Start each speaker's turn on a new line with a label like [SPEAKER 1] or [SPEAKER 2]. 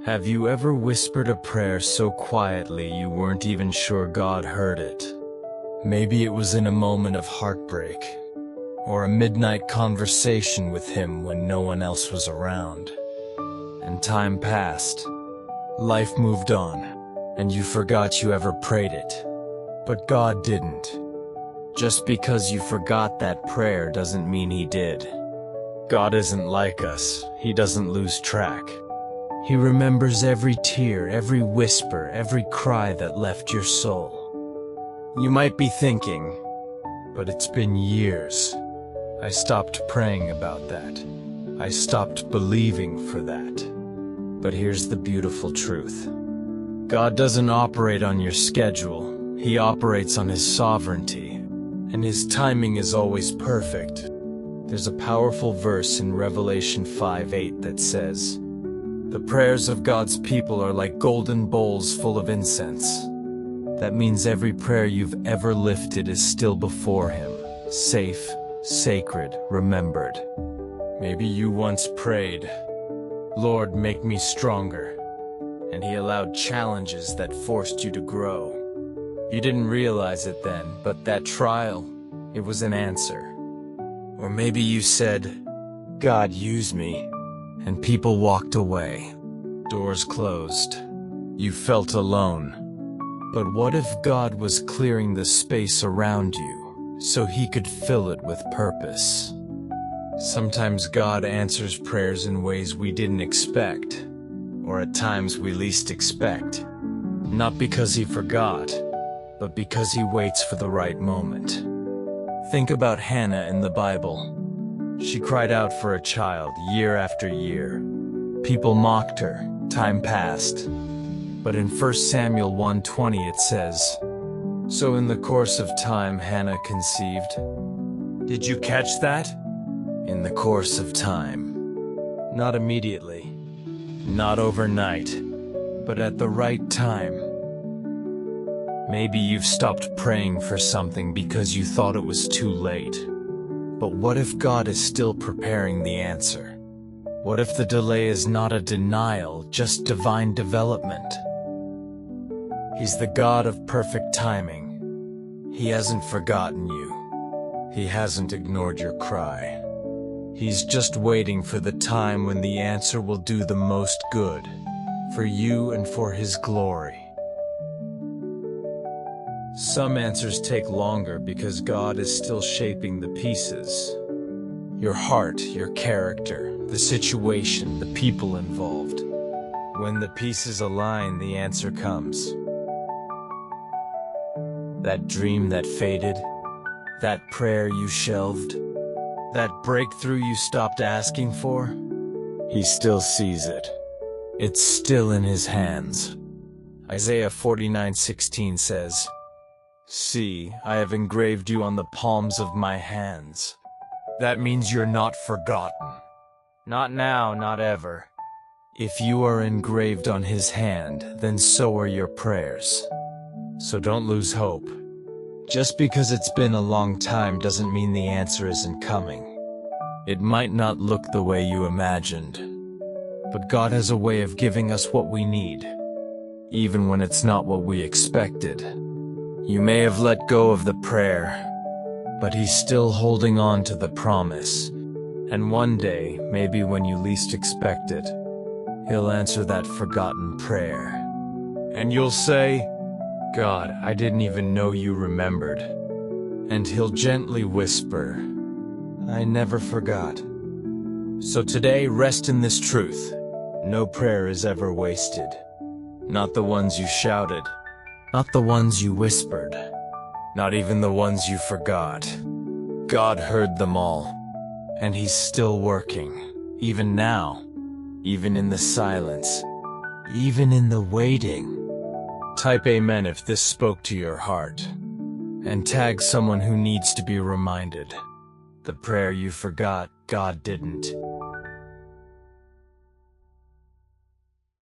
[SPEAKER 1] Have you ever whispered a prayer so quietly you weren't even sure God heard it? Maybe it was in a moment of heartbreak, or a midnight conversation with Him when no one else was around. And time passed. Life moved on, and you forgot you ever prayed it. But God didn't. Just because you forgot that prayer doesn't mean He did. God isn't like us. He doesn't lose track. He remembers every tear, every whisper, every cry that left your soul. You might be thinking, but it's been years. I stopped praying about that. I stopped believing for that. But here's the beautiful truth. God doesn't operate on your schedule. He operates on His sovereignty, and His timing is always perfect. There's a powerful verse in Revelation 5:8 that says, "The prayers of God's people are like golden bowls full of incense." That means every prayer you've ever lifted is still before Him, safe, sacred, remembered. Maybe you once prayed, "Lord, make me stronger," and He allowed challenges that forced you to grow. You didn't realize it then, but that trial, it was an answer. Or maybe you said, "God, use me," and people walked away. Doors closed. You felt alone. But what if God was clearing the space around you so He could fill it with purpose? Sometimes God answers prayers in ways we didn't expect, or at times we least expect. Not because He forgot, but because He waits for the right moment. Think about Hannah in the Bible. She cried out for a child year after year. People mocked her. Time passed. But in 1 Samuel 1:20 it says, "So in the course of time Hannah conceived." Did you catch that? In the course of time. Not immediately. Not overnight. But at the right time. Maybe you've stopped praying for something because you thought it was too late. But what if God is still preparing the answer? What if the delay is not a denial, just divine development? He's the God of perfect timing. He hasn't forgotten you. He hasn't ignored your cry. He's just waiting for the time when the answer will do the most good, for you and for His glory. Some answers take longer because God is still shaping the pieces. Your heart, your character, the situation, the people involved. When the pieces align, the answer comes. That dream that faded, that prayer you shelved, that breakthrough you stopped asking for, He still sees it. It's still in His hands. Isaiah 49:16 says, "See, I have engraved you on the palms of my hands." That means you're not forgotten. Not now, not ever. If you are engraved on His hand, then so are your prayers. So don't lose hope. Just because it's been a long time doesn't mean the answer isn't coming. It might not look the way you imagined. But God has a way of giving us what we need, even when it's not what we expected. You may have let go of the prayer, but He's still holding on to the promise. And one day, maybe when you least expect it, He'll answer that forgotten prayer. And you'll say, "God, I didn't even know you remembered." And He'll gently whisper, "I never forgot." So today, rest in this truth. No prayer is ever wasted. Not the ones you shouted. Not the ones you whispered. Not even the ones you forgot. God heard them all. And He's still working. Even now. Even in the silence. Even in the waiting. Type amen if this spoke to your heart. And tag someone who needs to be reminded. The prayer you forgot, God didn't.